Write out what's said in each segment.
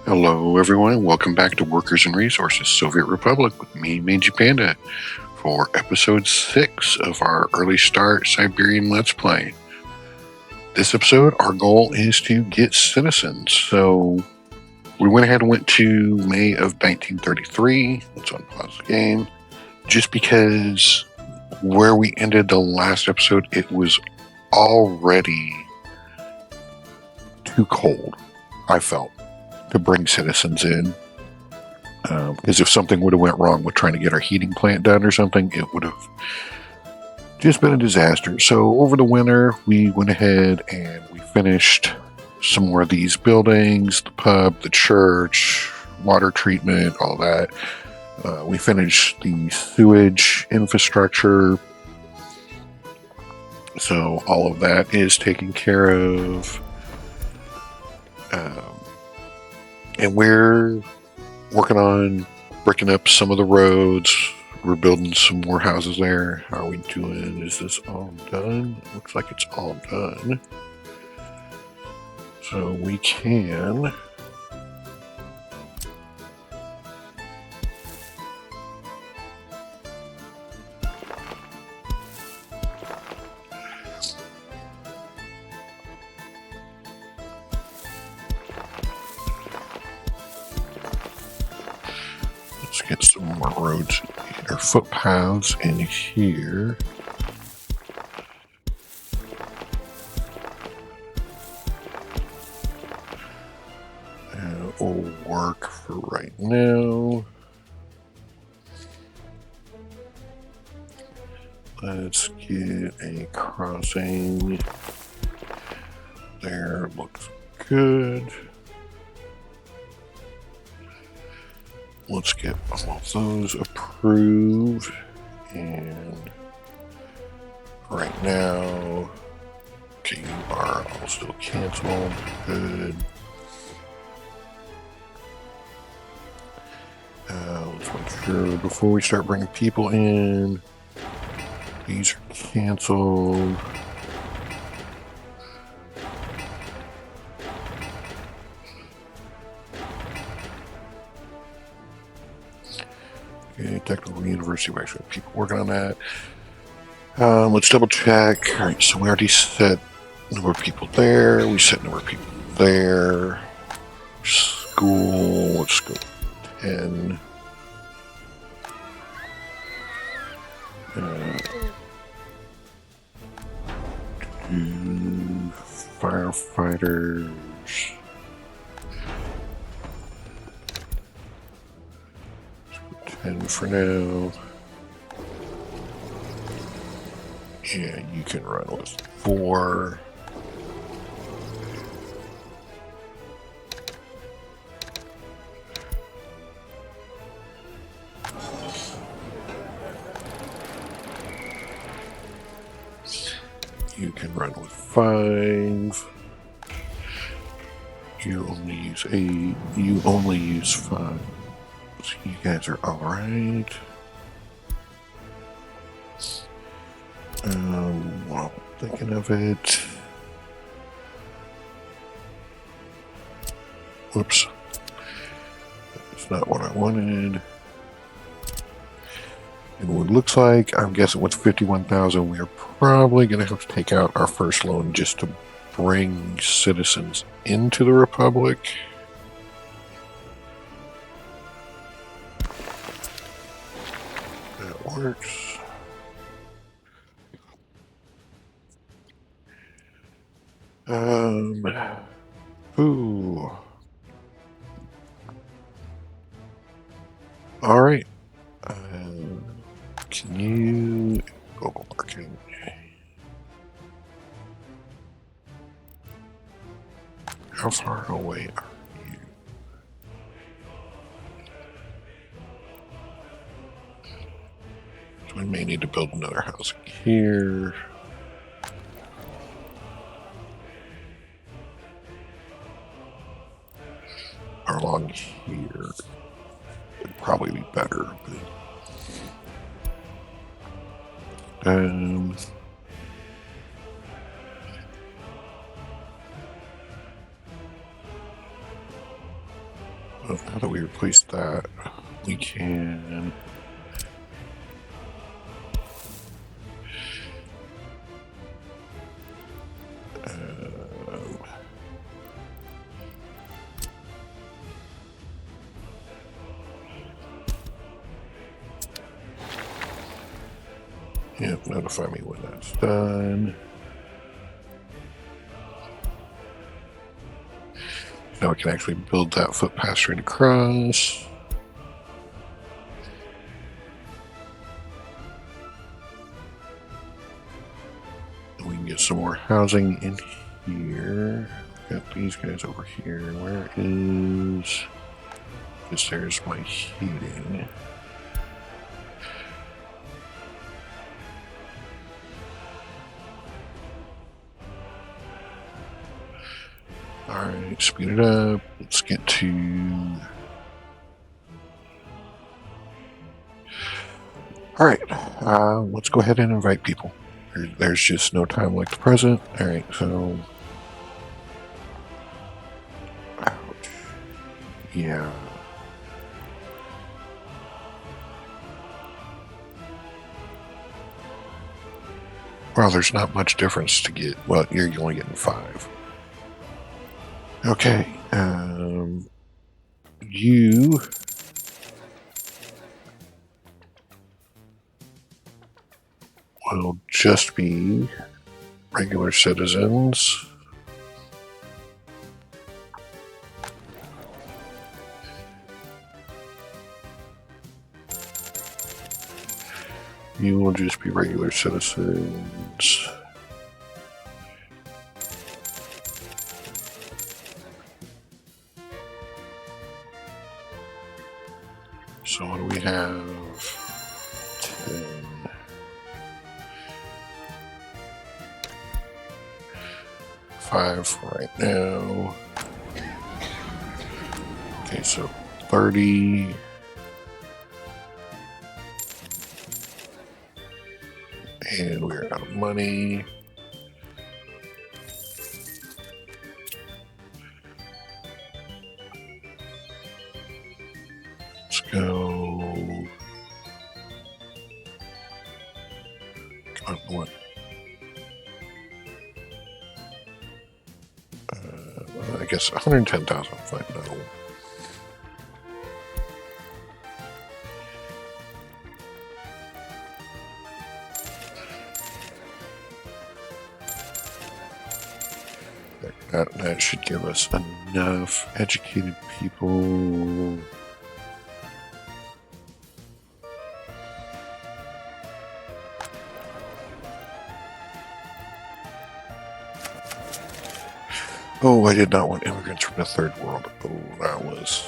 Hello, everyone. Welcome back to Workers and Resources Soviet Republic with me, Mangy Panda, for episode 6 of our Early Start Siberian Let's Play. This episode, our goal is to get citizens. So we went ahead and went to May of 1933. Let's unpause the game. Just because where we ended the last episode, it was already too cold, I felt, to bring citizens in. Because if something would have went wrong with trying to get our heating plant done or something, it would have just been a disaster. So over the winter, we went ahead and we finished some more of these buildings, the pub, the church, water treatment, all that. We finished the sewage infrastructure. So all of that is taken care of. And we're working on breaking up some of the roads. We're building some more houses there. How are we doing? Is this all done? Looks like it's all done. So we can get some more roads or footpaths in here. That will work for right now. Let's get a crossing there. Looks good. Let's get all of those approved. And right now, okay, you are all still canceled. Good. Let's make sure before we start bringing people in, these are canceled. Okay, Technical University, we actually have people working on that. Let's double check. All right, so we already set number of people there. We set number of people there. School, let's go 10. Firefighters. Let's go 10 for now. Yeah, you can run with 4. You can run with 5. You only use 8. You only use 5. So you guys are alright. While thinking of it. Whoops. That's not what I wanted. And what it looks like, I'm guessing with 51,000, we are probably going to have to take out our first loan just to bring citizens into the Republic. That works. Ooh. All right. Can you global marketing? How far away are you? So we may need to build another house here. Or along here. Would probably be better. But, Well, now that we replace that, we can notify me when that's done. Now we can actually build that footpath right across. And we can get some more housing in here. Got these guys over here. Where is... Because there's my heating. Alright, speed it up. Let's get to... Alright, let's go ahead and invite people. There's just no time like the present. Alright, so... Ouch. Yeah. Well, there's not much difference to get. Well, you're only getting 5. Okay, you will just be regular citizens. You will just be regular citizens. So what do we have? 10. 5 for right now. Okay, so 30. And we're out of money. Let's go. What? I guess 110,000. Fine, no. That should give us enough educated people. Oh, I did not want immigrants from the third world. Oh, that was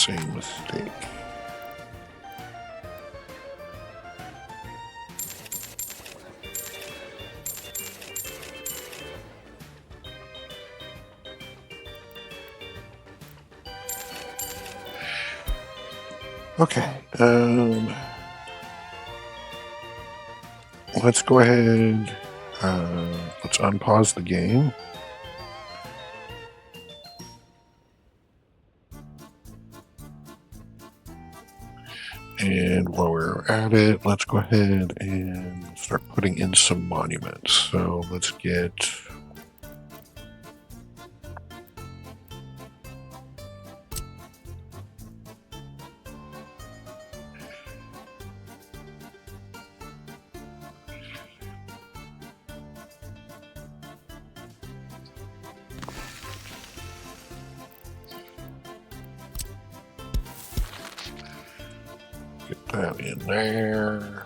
a mistake. Okay, let's go ahead, let's unpause the game. And while we're at it, let's go ahead and start putting in some monuments. So let's get... Get that in there.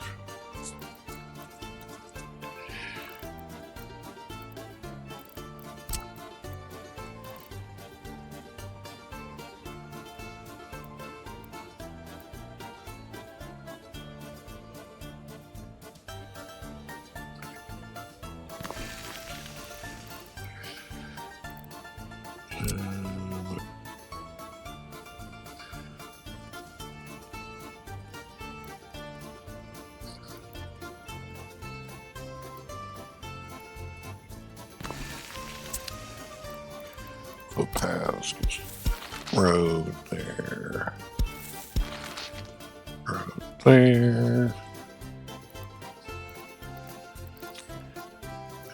footpaths. Road there. Road there.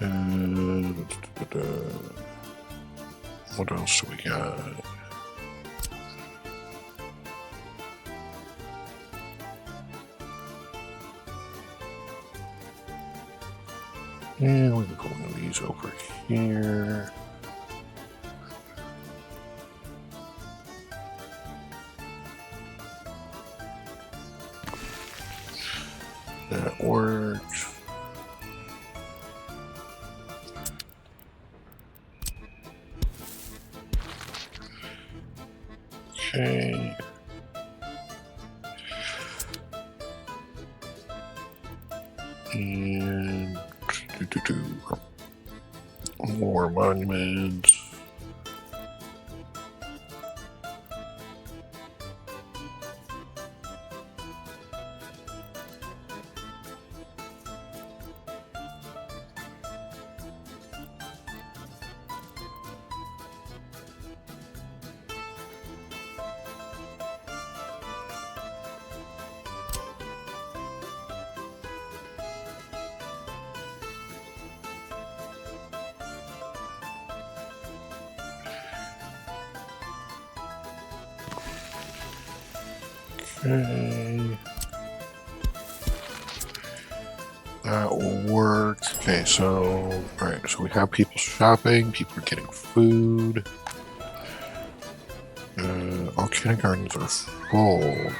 And what else do we got? And we can put one of these over here. That works. Okay. And more monuments. Okay. That will work. Okay, so, alright, so we have people shopping, people are getting food. All kindergartens are full.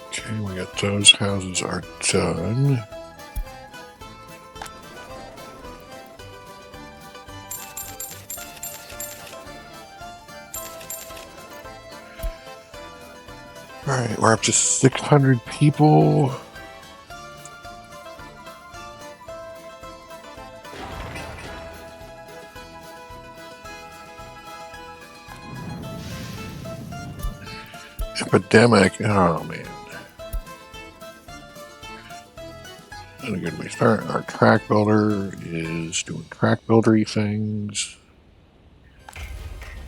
Okay, we got those houses are done. Alright, we're up to 600 people. Epidemic, oh man. And again, we start. Our track builder is doing track buildery things.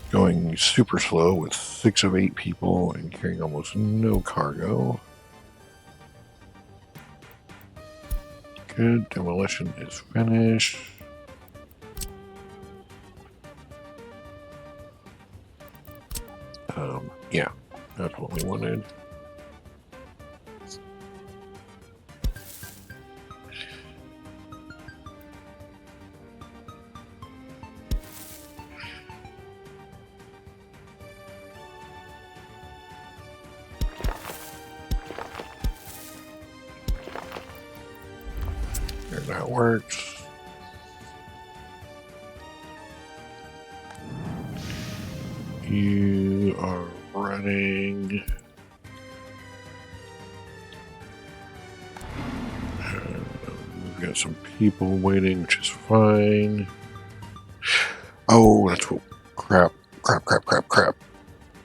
Going super slow with 6 of 8 people and carrying almost no cargo. Good, demolition is finished. Yeah, that's what we wanted. There, that works. You are running. We've got some people waiting, which is fine. Oh, that's what. Crap.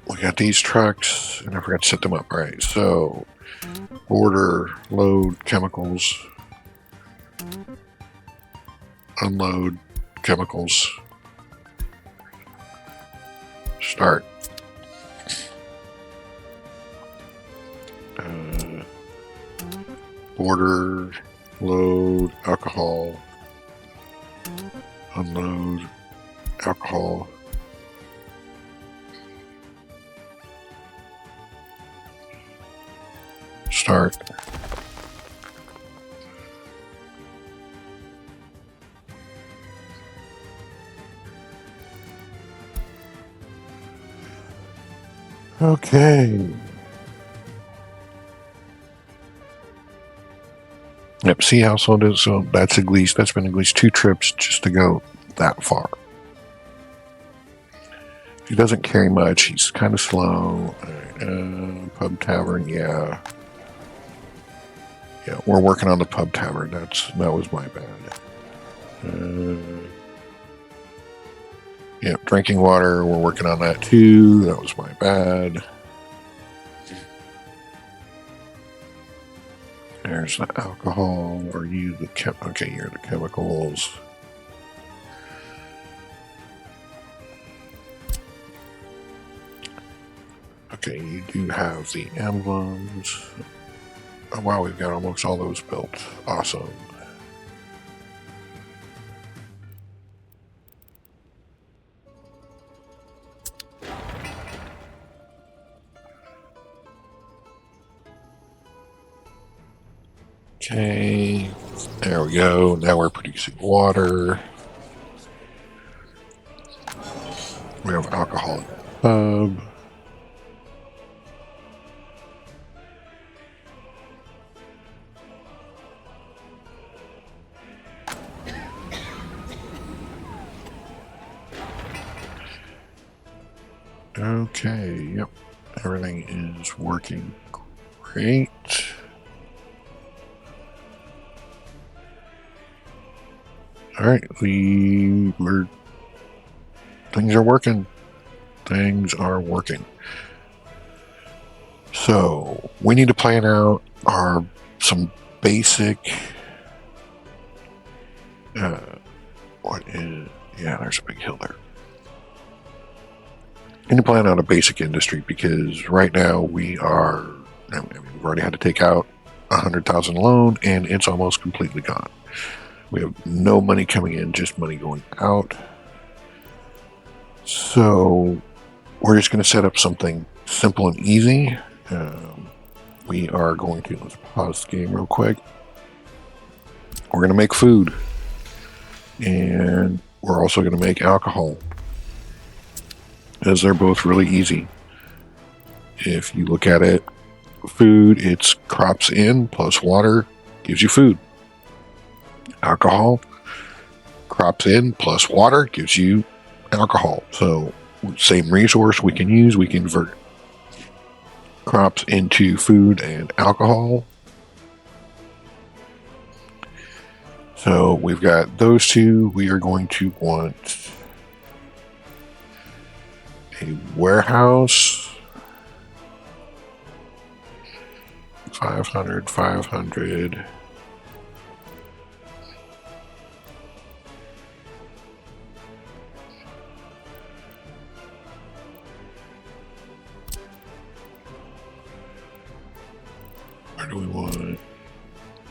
We got these trucks, and I forgot to set them up. Right, so order, load chemicals, unload chemicals, start. Order, load, alcohol, unload, alcohol. Start. Okay. Yep, see how slow it is? So that's been at least 2 trips just to go that far. He doesn't carry much, he's kind of slow. Pub tavern, yeah. Yeah, we're working on the pub tavern. That was my bad. Yeah, drinking water, we're working on that too. That was my bad. There's the alcohol. Are you the okay, you're the chemicals. Okay, you do have the emblems. Oh wow, we've got almost all those built. Awesome. Okay, there we go. Now we're producing water. We have alcohol in the tub. Okay, yep. Everything is working great. All right, things are working. Things are working. So we need to plan out some basic. Yeah, there's a big hill there. We need to plan out a basic industry because right now we've already had to take out 100,000 loan and it's almost completely gone. We have no money coming in, just money going out. So we're just going to set up something simple and easy. We are going to, let's pause the game real quick. We're going to make food. And we're also going to make alcohol. As they're both really easy. If you look at it, food, it's crops in plus water gives you food. Alcohol, crops in plus water gives you alcohol. So same resource we can use, we convert crops into food and alcohol. So we've got those two. We are going to want a warehouse. 500, 500. Where do we want?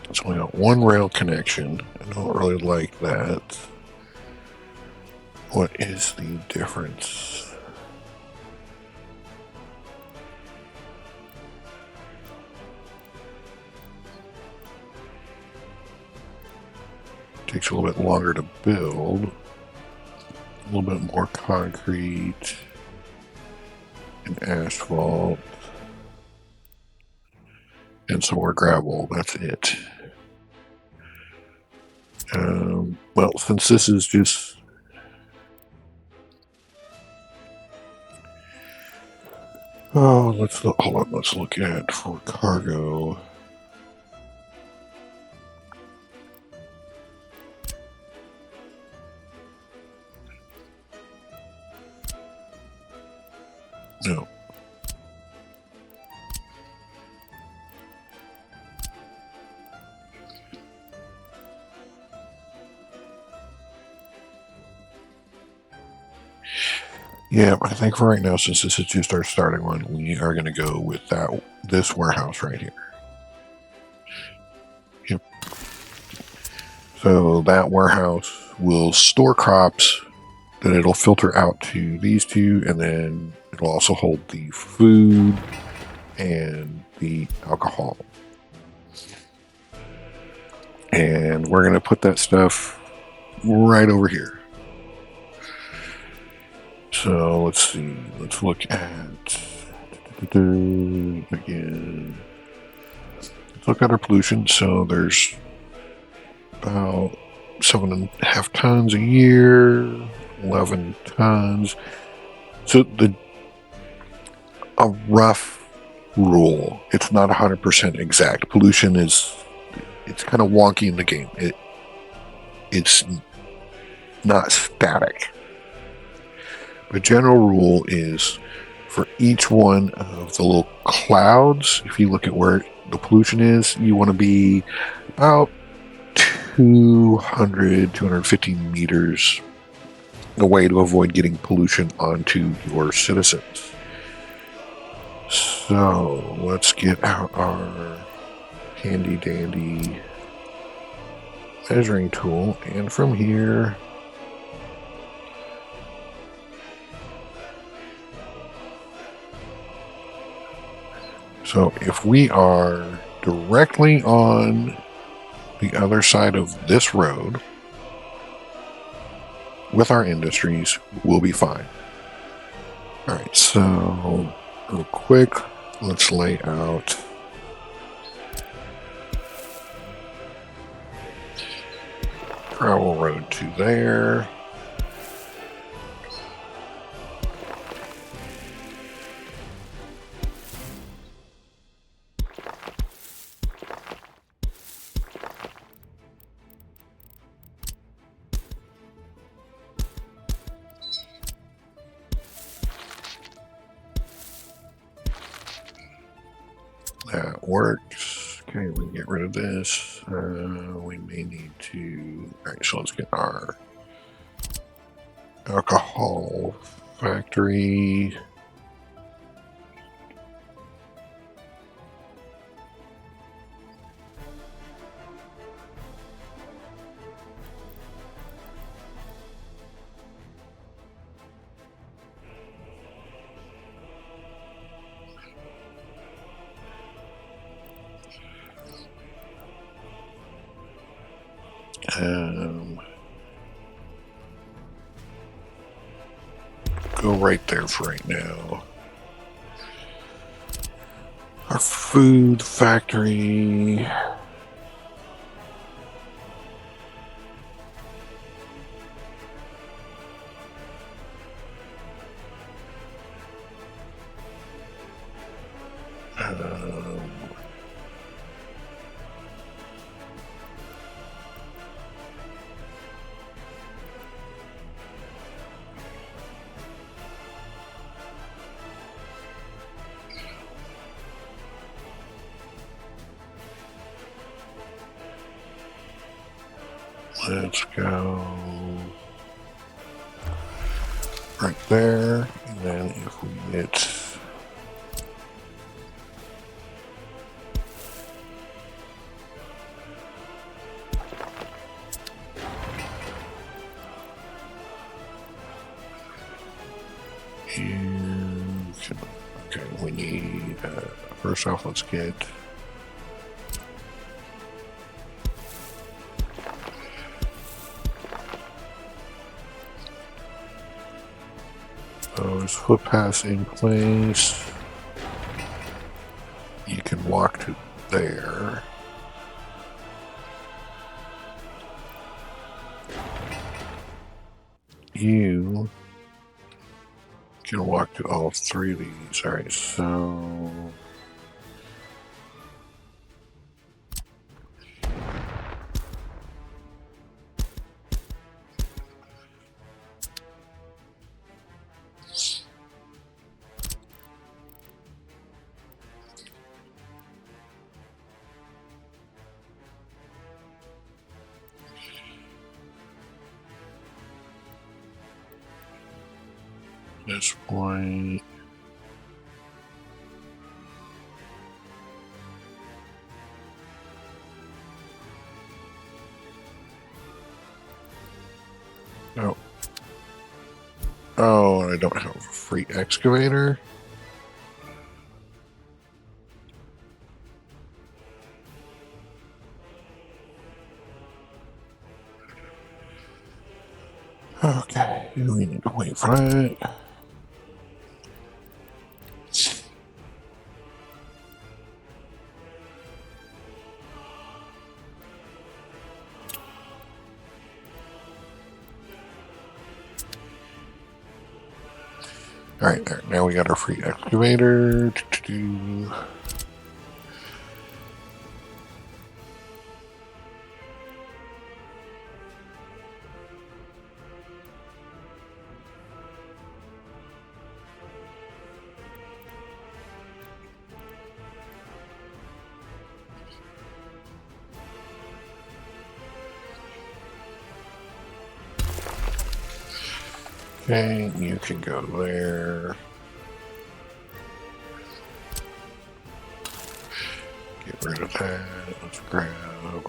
It's only got one rail connection. I don't really like that. What is the difference? Takes a little bit longer to build. A little bit more concrete and asphalt. And some more gravel. That's it. Well, since this is just... Oh, hold on, let's look at for cargo. No. Yeah, I think for right now, since this is just our starting one, we are going to go with this warehouse right here. Yep. So that warehouse will store crops, then it'll filter out to these two, and then it'll also hold the food and the alcohol. And we're going to put that stuff right over here. So let's see, let's look at, again, let's look at our pollution. So there's about 7.5 tons a year, 11 tons. So a rough rule, it's not 100% exact. Pollution it's kind of wonky in the game. It's not static. The general rule is for each one of the little clouds, if you look at where the pollution is, you want to be about 250 meters away to avoid getting pollution onto your citizens. So let's get out our handy dandy measuring tool, and from here so if we are directly on the other side of this road with our industries, we'll be fine. All right, so real quick, let's lay out gravel road to there. That works. Okay, we can get rid of this. We may need to... Alright, so let's get our alcohol factory. Go right there for right now. Our food factory. Let's go right there, and then if we get okay, we need first off, let's get those footpaths in place. You can walk to there. You can walk to all three of these. All right, so this point. Oh. Oh, I don't have a free excavator. Okay, we need to wait for that. All right, there. Now we got our free excavator. Okay, you can go there. Get rid of that. Let's grab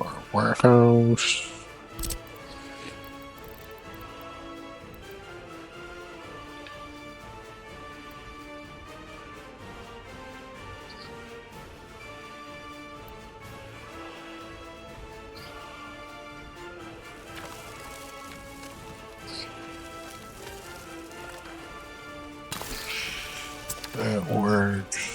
our warehouse. That works.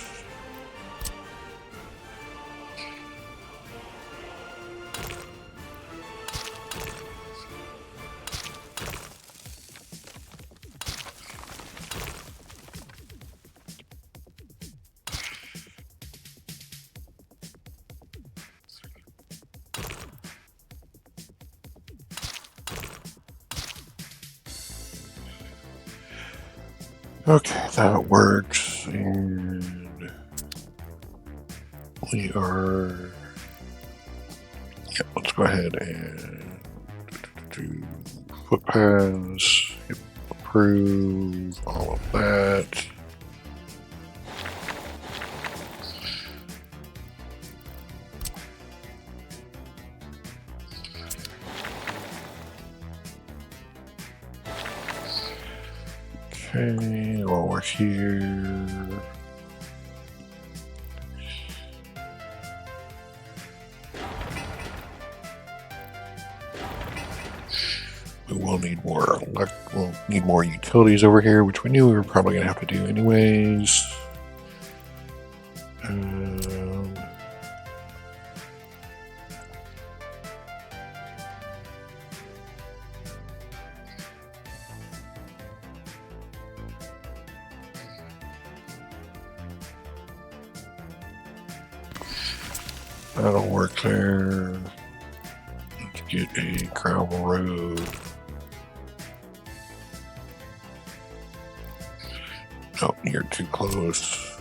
Okay, that works. And we are. Yep, let's go ahead and do footpaths. Yep, approve all of that. Okay, while we're here. We'll need more we'll need more utilities over here, which we knew we were probably gonna have to do anyways. That'll work there. Let's get a gravel road. Oh, you're too close.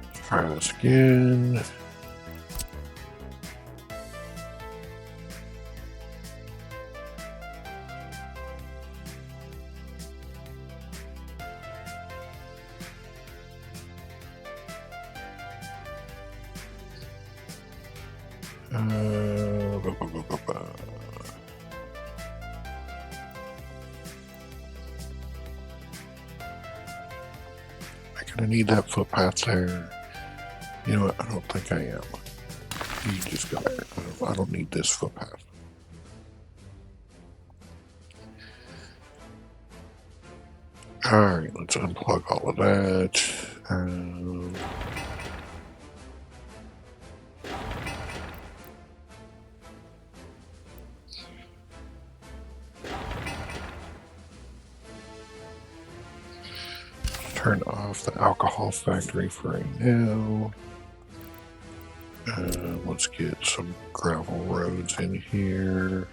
Let's try this again. I need that footpath there. You know what? I don't think I am. You just go there. I don't need this footpath. Alright, let's unplug all of that. Turn off the alcohol factory for right now. Let's get some gravel roads in here.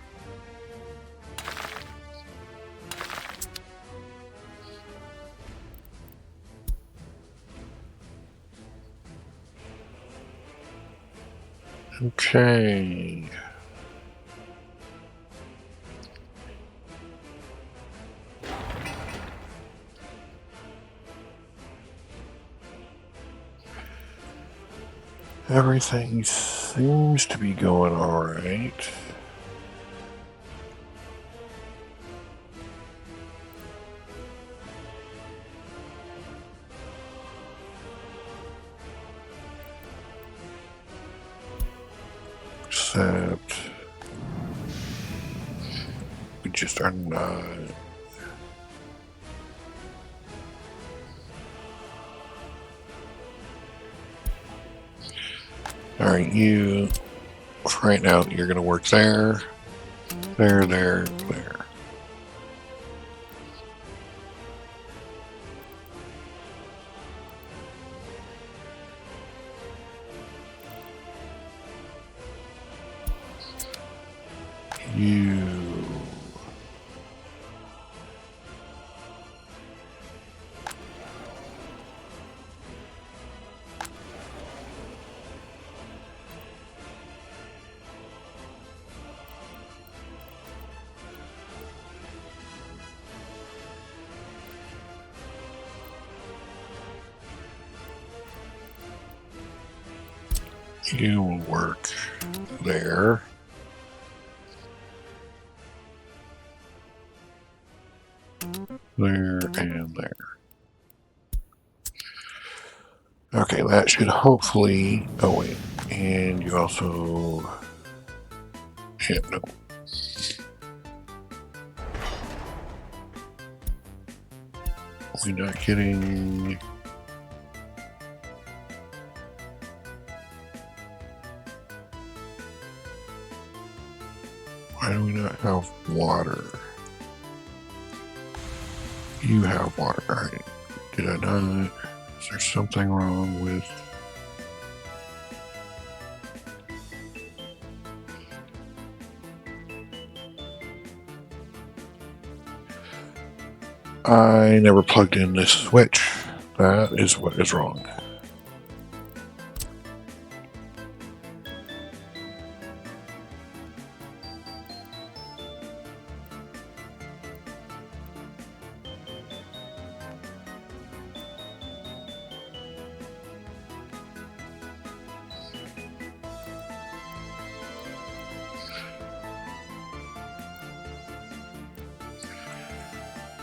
Okay. Everything seems to be going all right. Except we just are not. Alright, you, right now, you're going to work there, there, there. You. You will work there. There and there. Okay, that should hopefully... Oh, wait. And you also... Yeah, no. We're not getting... Why do we not have water? You have water. All right. Did I not? Is there something wrong with... I never plugged in this switch. That is what is wrong.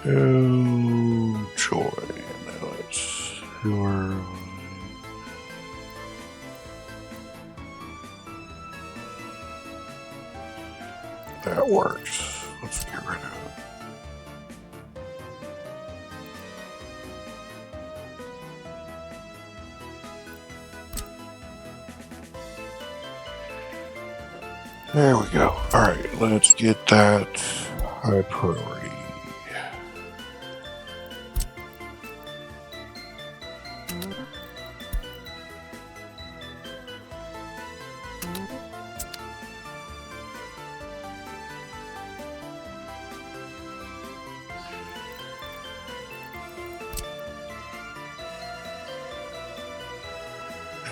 Oh, joy. Now it's your... That works. Let's get rid of it. There we go. All right, let's get that high priority.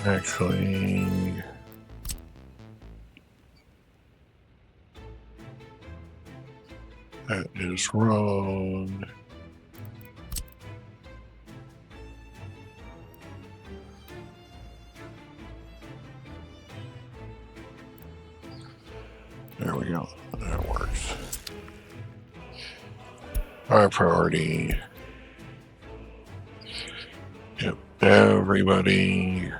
Actually, that is wrong. There we go. That works. High priority. Yep, everybody.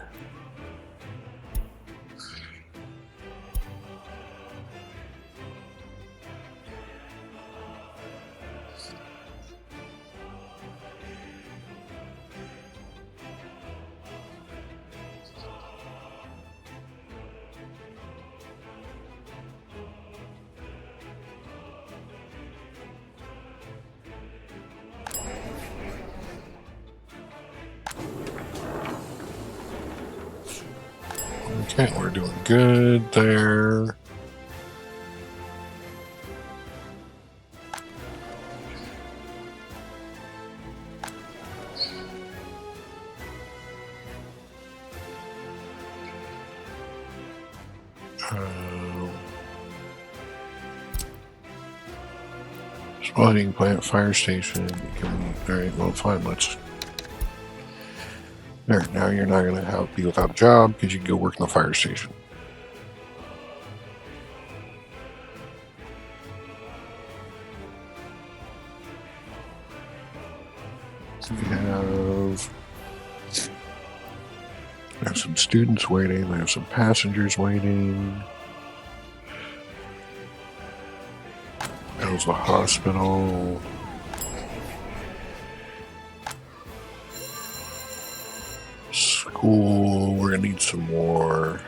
Okay, we're doing good there. Spawning plant, fire station. Alright, well, fine, let's... There, now you're not going to be without a job because you can go work in the fire station. We have some students waiting. We have some passengers waiting. There's the hospital. School. We're going to need some more.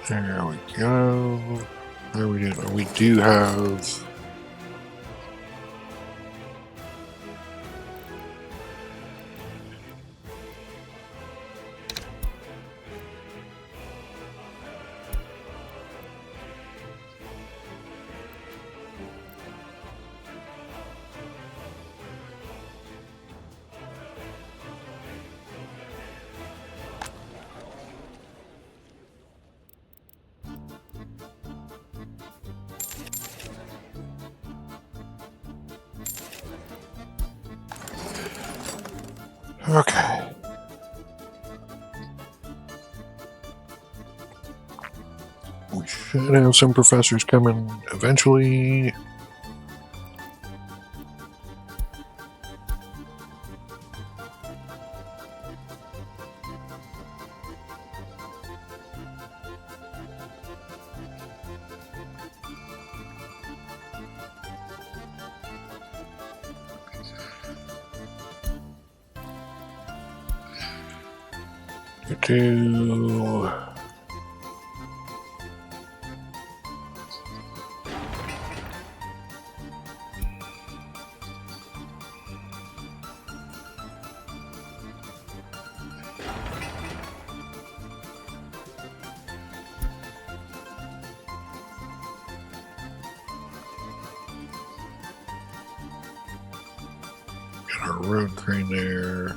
There we go. There we do. We do have... Okay. We should have some professors coming eventually. Do get our road crane there.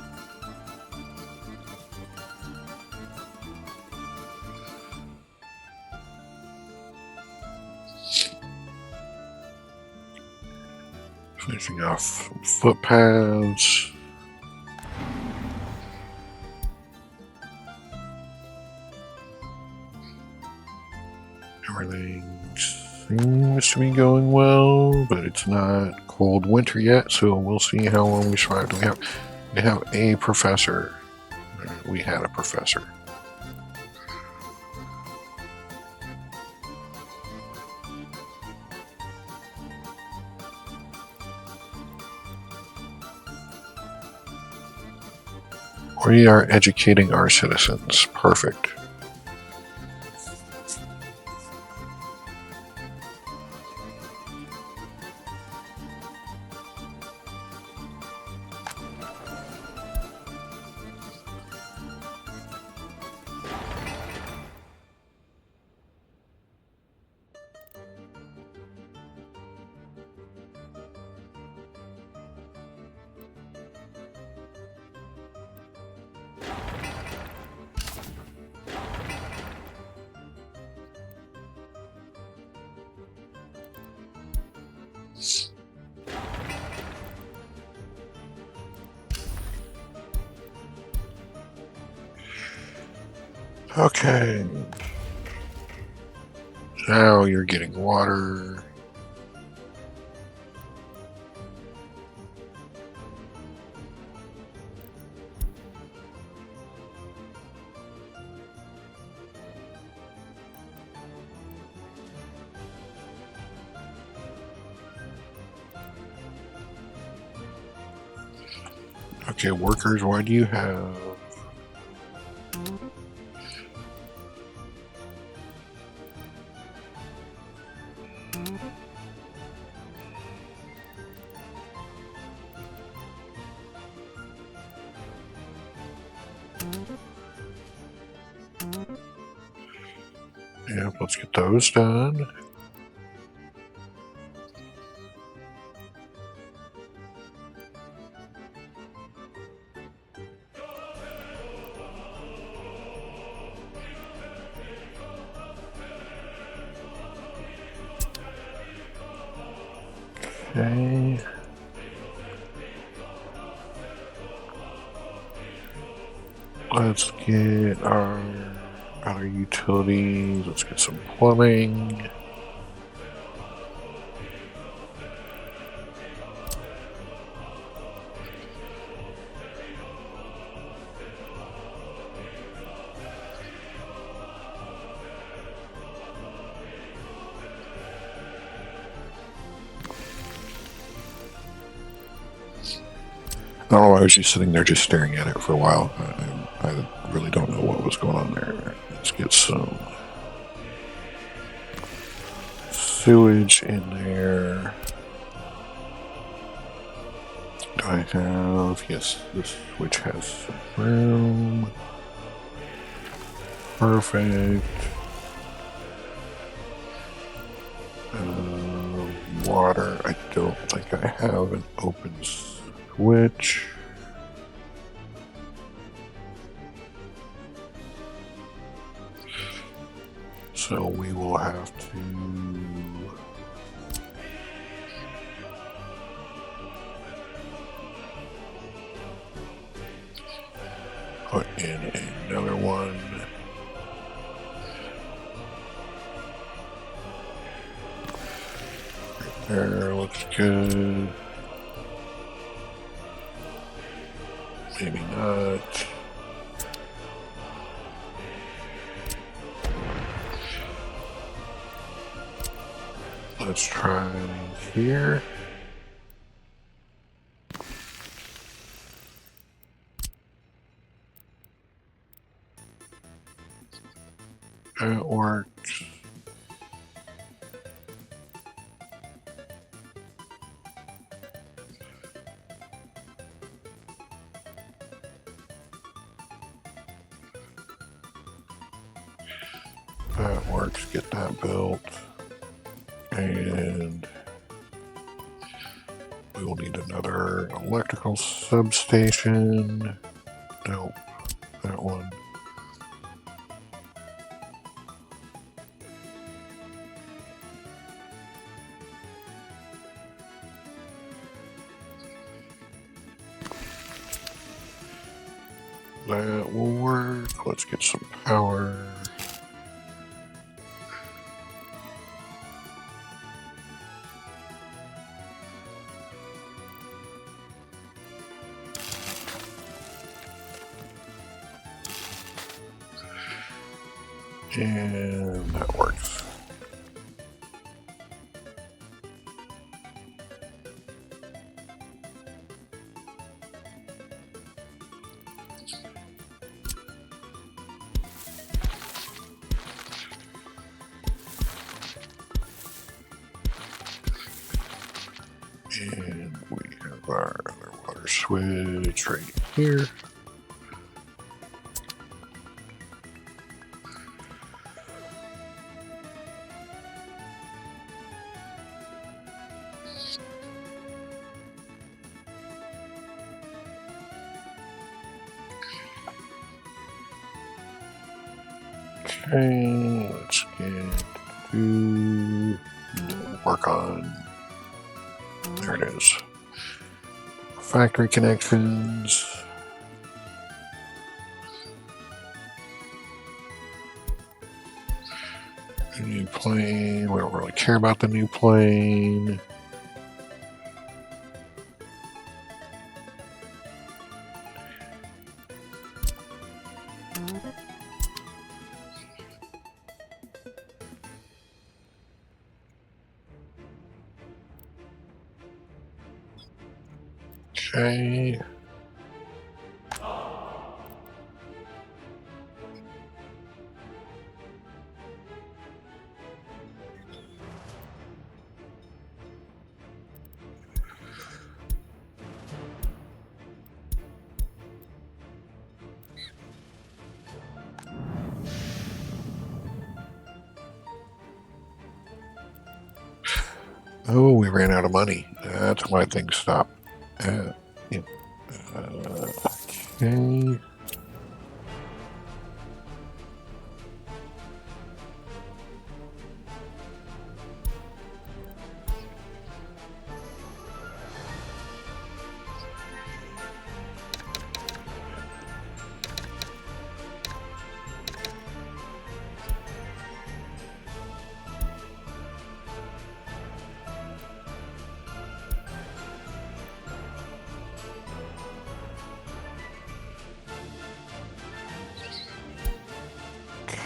Finishing off some footpaths. Everything seems to be going well, but it's not cold winter yet, so we'll see how long we survive. We have a professor. We had a professor. We are educating our citizens. Perfect. Okay. Now you're getting water. Okay, workers, why do you have... Yeah, let's get those done. Okay. Let's get our other utilities. Let's get some plumbing. I don't know why I was just sitting there just staring at it for a while. I really don't know what was going on there. Let's get some sewage in there. Do I have... Yes, this switch has some room. Perfect. Water. I don't think I have an open switch. So we will have to... Put in another one. Right there, looks good. Maybe not. Let's try here. That works. That works. Get that built. And we will need another electrical substation. Nope, that one. That will work. Let's get some power. And that works. And we have our other water switch right here. Okay, let's get to work on, there it is, factory connections. A new plane, we don't really care about the new plane. Okay. Oh, we ran out of money. That's why things stopped. Yeah. Okay.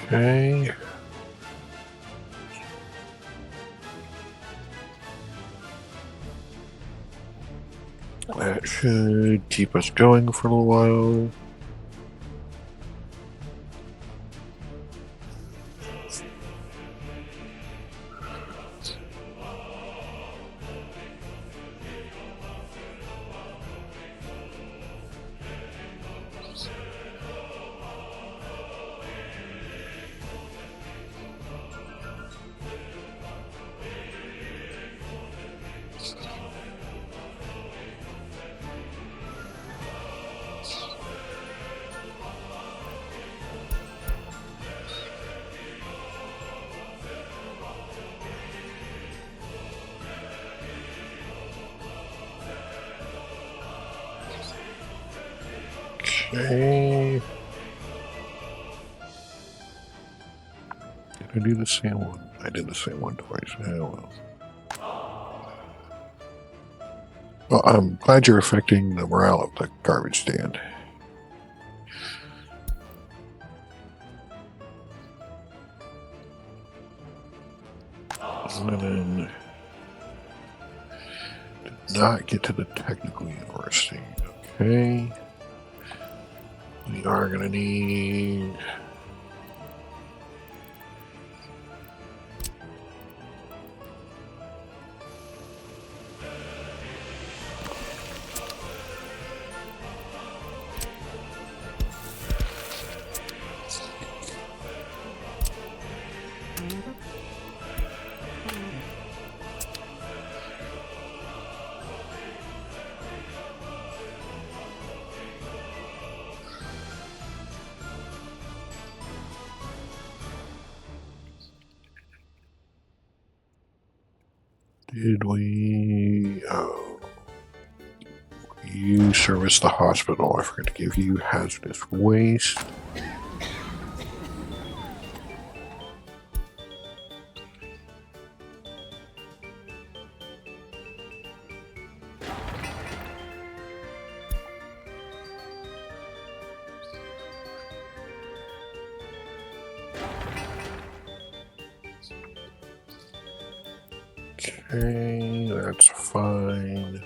Okay. That should keep us going for a little while. Okay. Did I do the same one? I did the same one twice. Yeah, well. Well, I'm glad you're affecting the morale of the garbage stand. And then did not get to the technical university. Okay. We are going to need... Did we... Oh. You service the hospital. I forgot to give you hazardous waste. Okay, that's fine.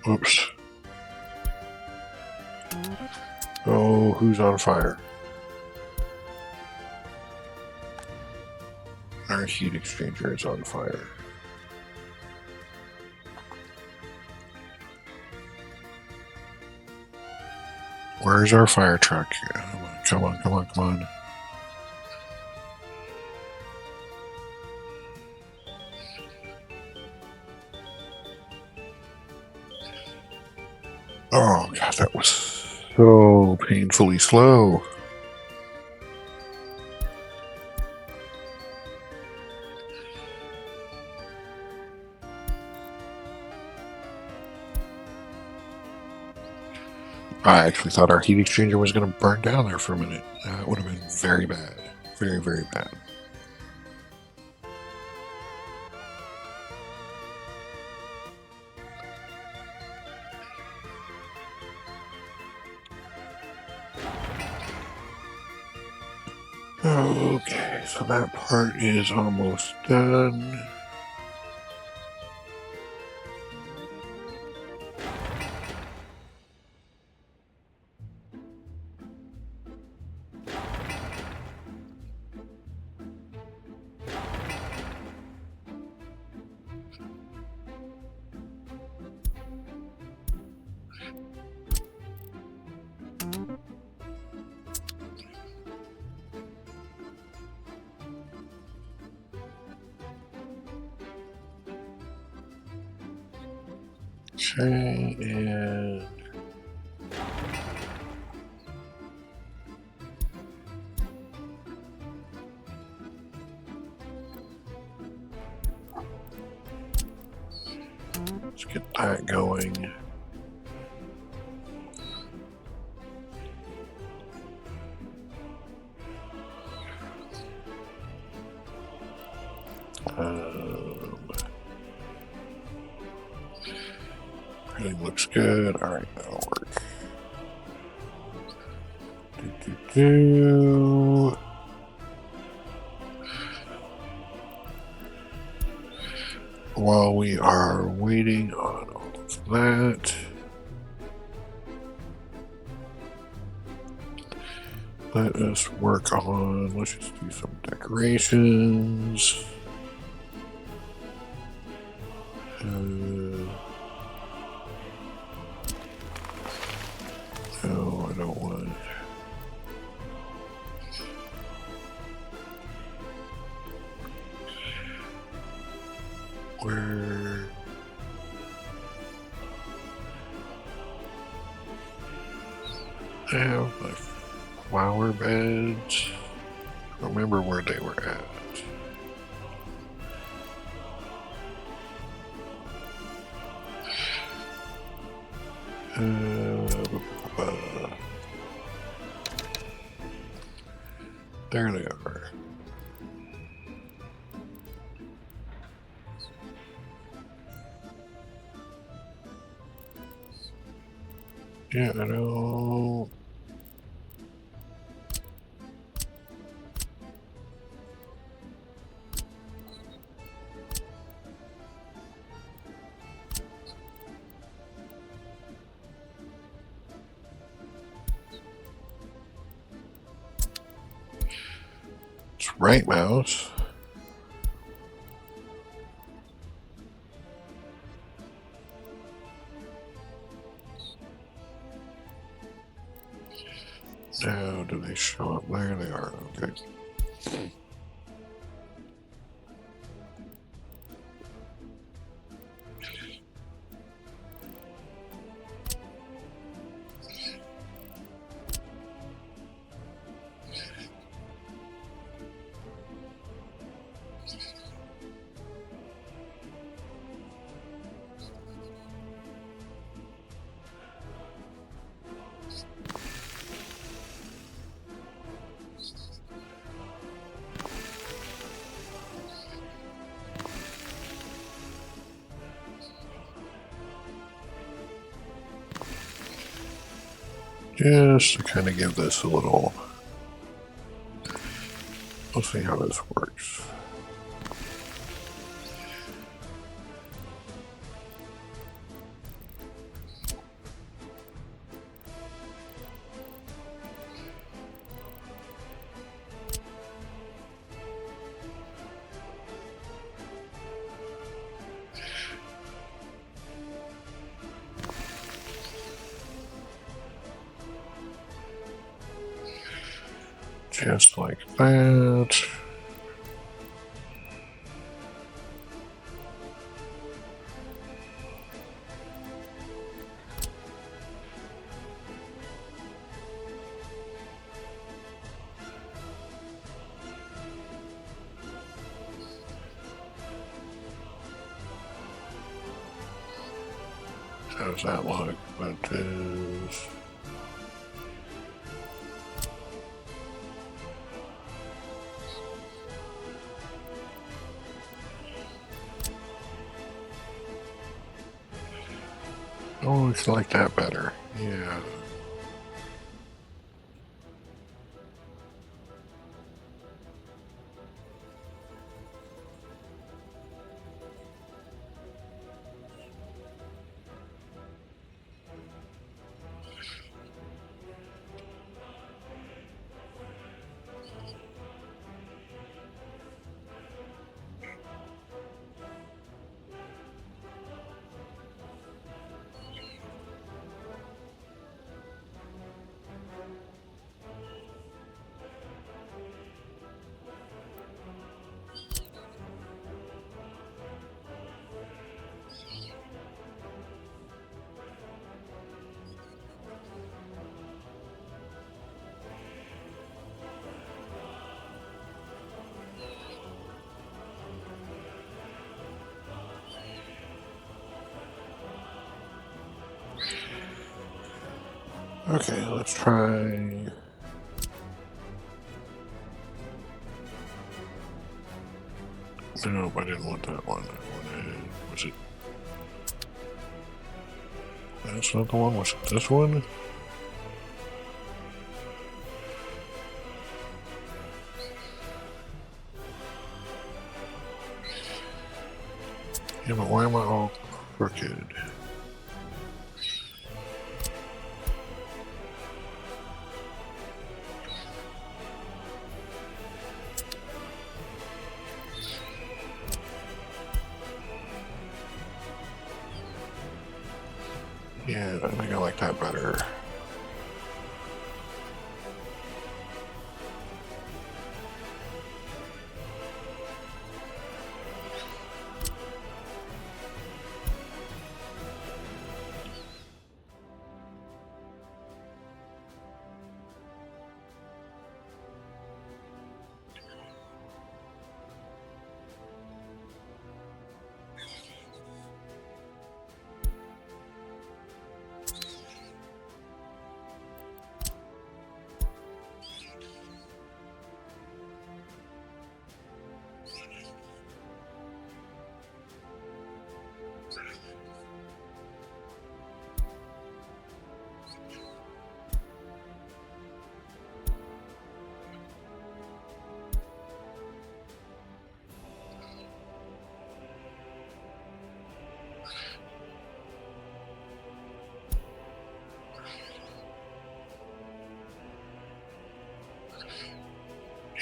Oops. Oh, who's on fire? Our heat exchanger is on fire. Where's our fire truck? Come on, come on, come on. Oh, God, that was so painfully slow. I actually thought our heat exchanger was going to burn down there for a minute. That would have been very bad. Very, very bad. Okay, so that part is almost done. Okay, and let's get that going. Everything looks good. All right, that'll work. While we are waiting on all of that, let us work on, let's just do some decorations. No, I don't want it. Where? I have my flower beds. Remember where they were at. There they are. Yeah, I know. It's right mouse. Now, do they show up? There they are. Okay. Just to kind of give this a little, we'll see how this works. Just like that. How does that look? That is... Oh, it's like that better. Yeah. Okay, let's try... Nope, I didn't want that one. I wanted... Was it... That's not the one. Was it this one? Yeah, but why am I all crooked? Yeah, I think I like that better.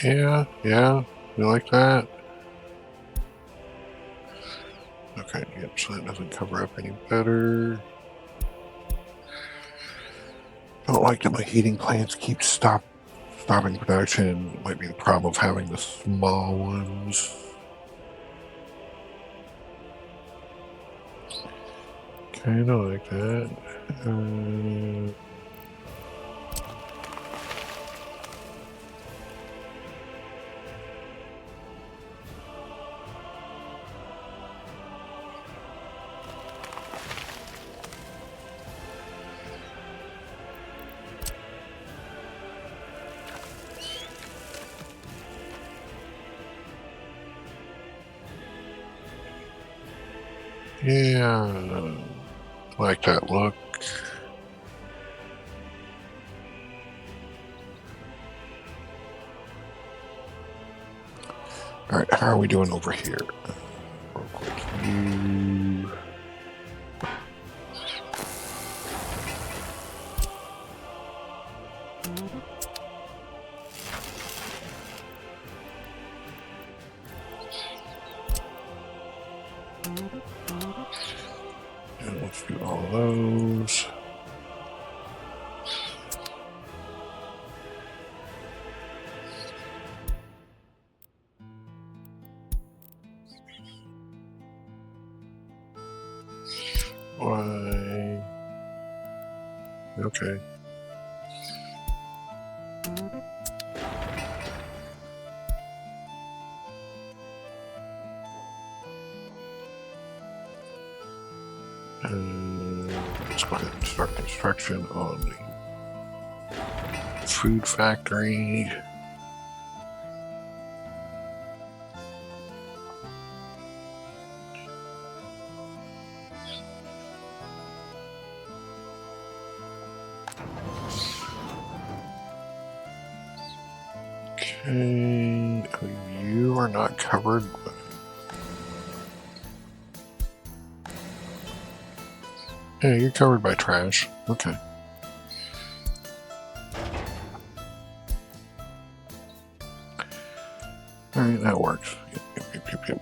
Yeah, you like that? Okay, yep, so that doesn't cover up any better. Don't like that my heating plants keep stopping production. It might be the problem of having the small ones. Kinda like that. Yeah, like that look. All right, how are we doing over here? Real quick, you. And let's do all those. Why? Okay. Let's go ahead and start construction on the food factory. Okay, you are not covered. Yeah, you're covered by trash. Okay. Alright, that works. Yep.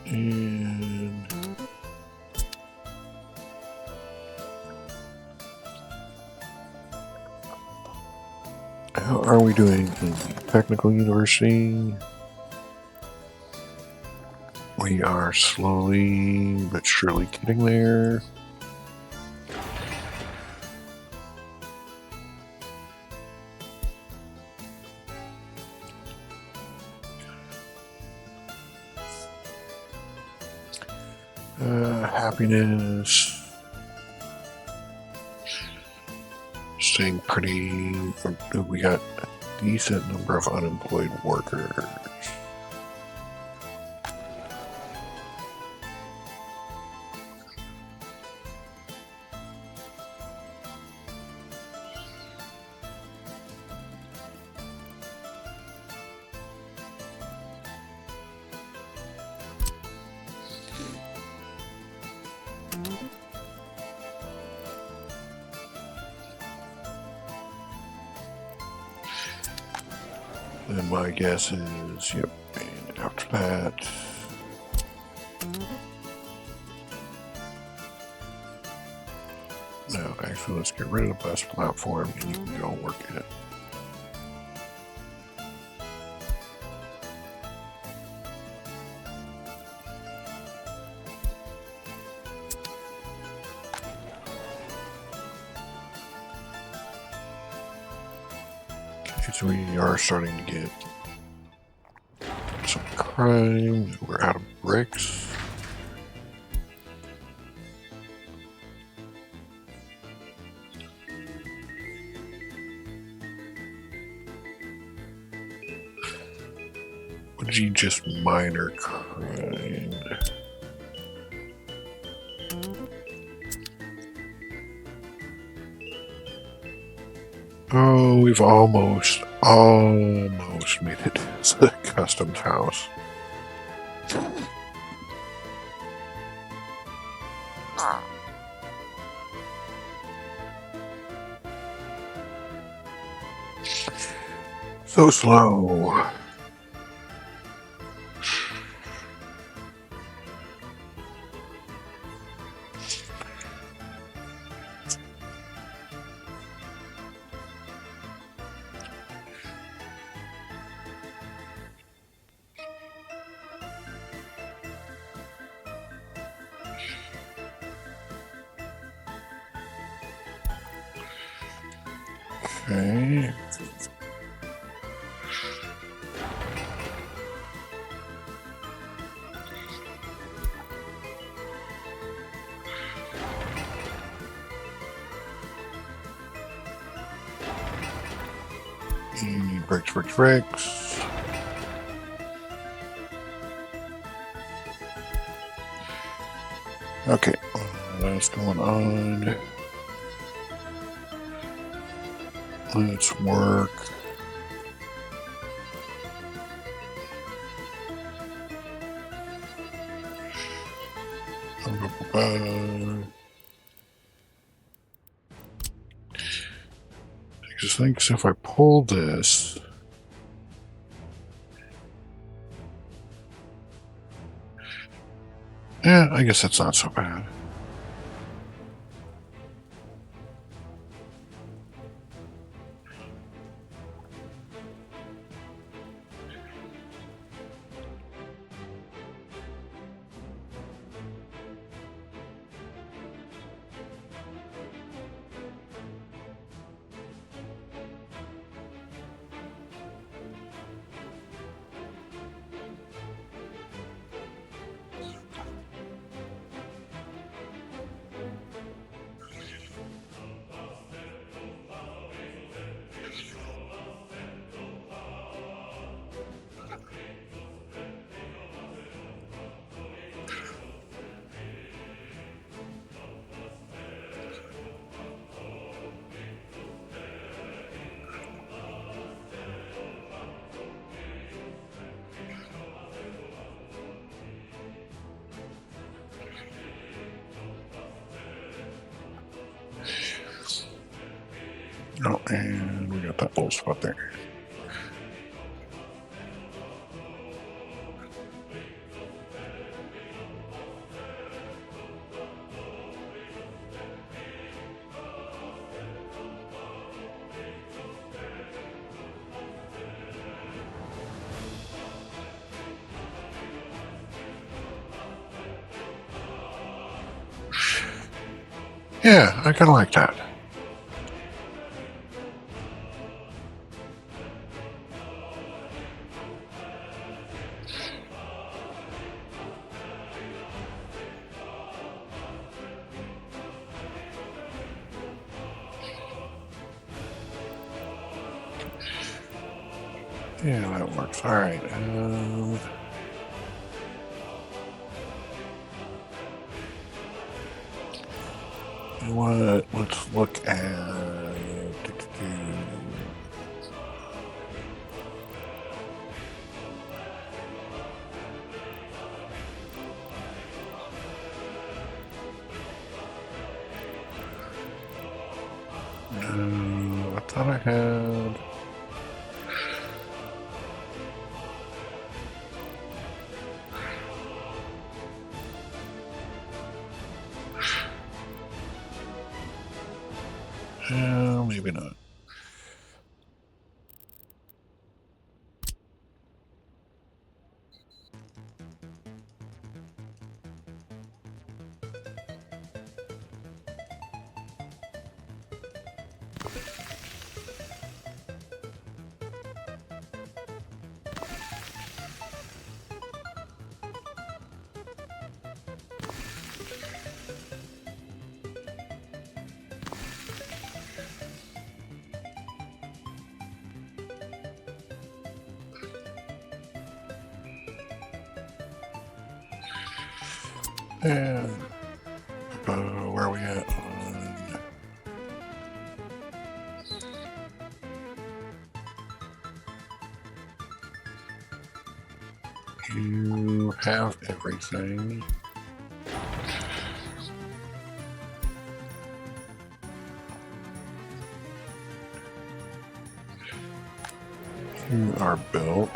And how are we doing in the technical university? We are slowly but surely getting there. Happiness. Staying pretty. We got a decent number of unemployed workers. And my guess is, yep, and after that, no, actually, let's get rid of the bus platform and you can go work it. Okay, so we are starting to get some crime. We're out of bricks. Would you just minor crime? Oh, we've almost made it to the customs house. So slow. Okay. Bricks. Okay, that's going on. Let's work. I just think if I pull this, yeah, I guess that's not so bad. Oh, and we got that little spot there. Yeah, I kind of like that. Yeah, that works. All right. You know what? Let's look at. I thought I had. Maybe not. And where are we at on? You have everything. You are built.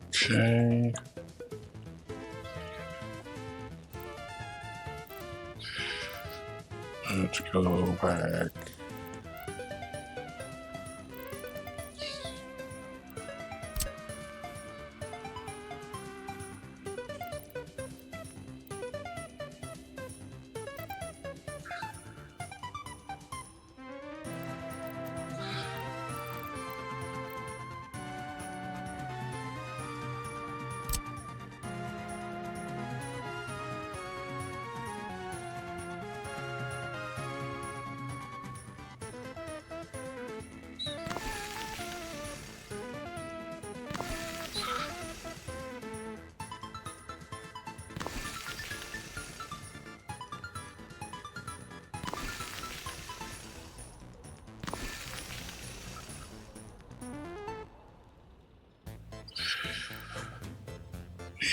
Okay. Let's go back.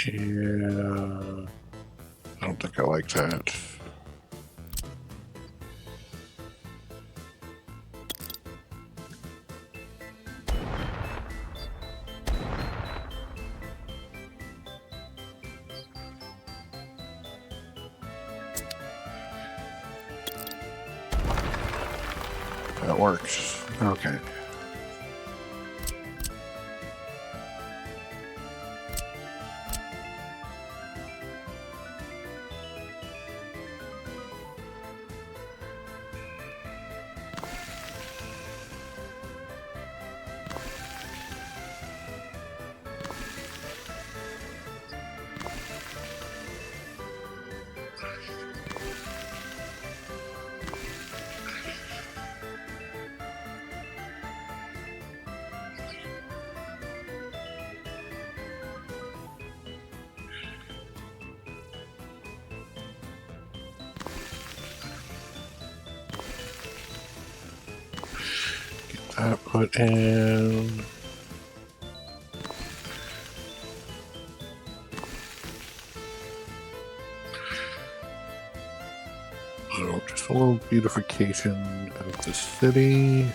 Yeah, I don't think I like that. That works. Okay. That put in. Just a little beautification of the city.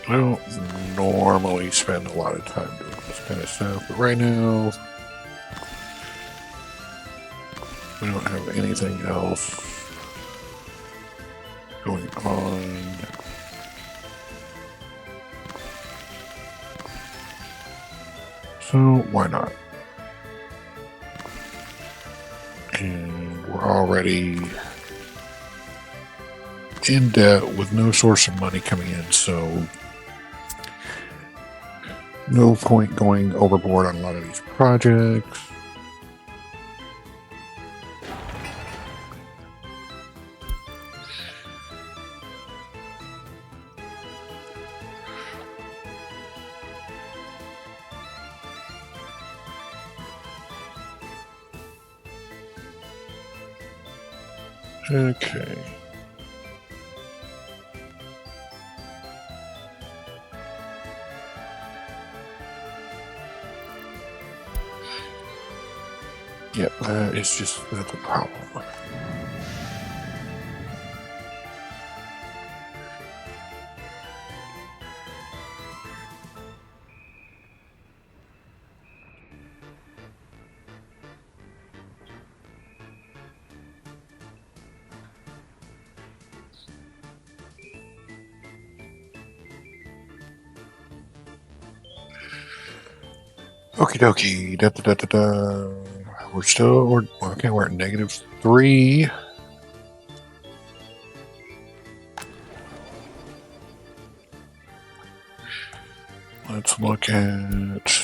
I don't normally spend a lot of time doing this kind of stuff, but right now we don't have anything else going on. So why not? And we're already in debt with no source of money coming in, so no point going overboard on a lot of these projects. Okay. Yep, that's a problem. Okie dokie. Da, da, da, da, da. We're at -3. Let's look at.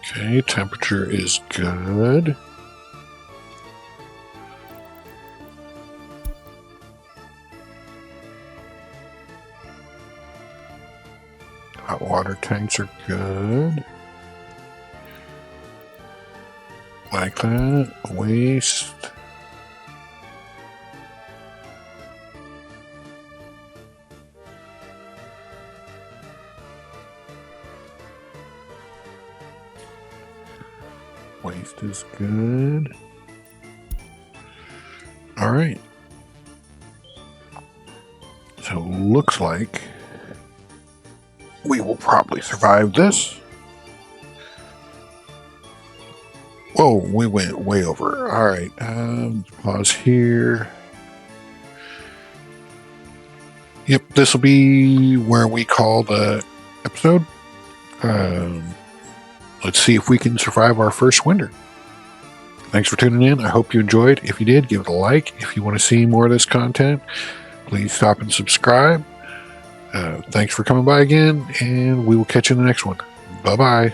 Okay, temperature is good. Water tanks are good. Like that. Waste. Waste is good. All right. So looks like we will probably survive this. Whoa, we went way over. All right, pause here. Yep, this will be where we call the episode. Let's see if we can survive our first winter. Thanks for tuning in. I hope you enjoyed. If you did, give it a like. If you want to see more of this content, please stop and subscribe. Thanks for coming by again, and we will catch you in the next one. Bye-bye.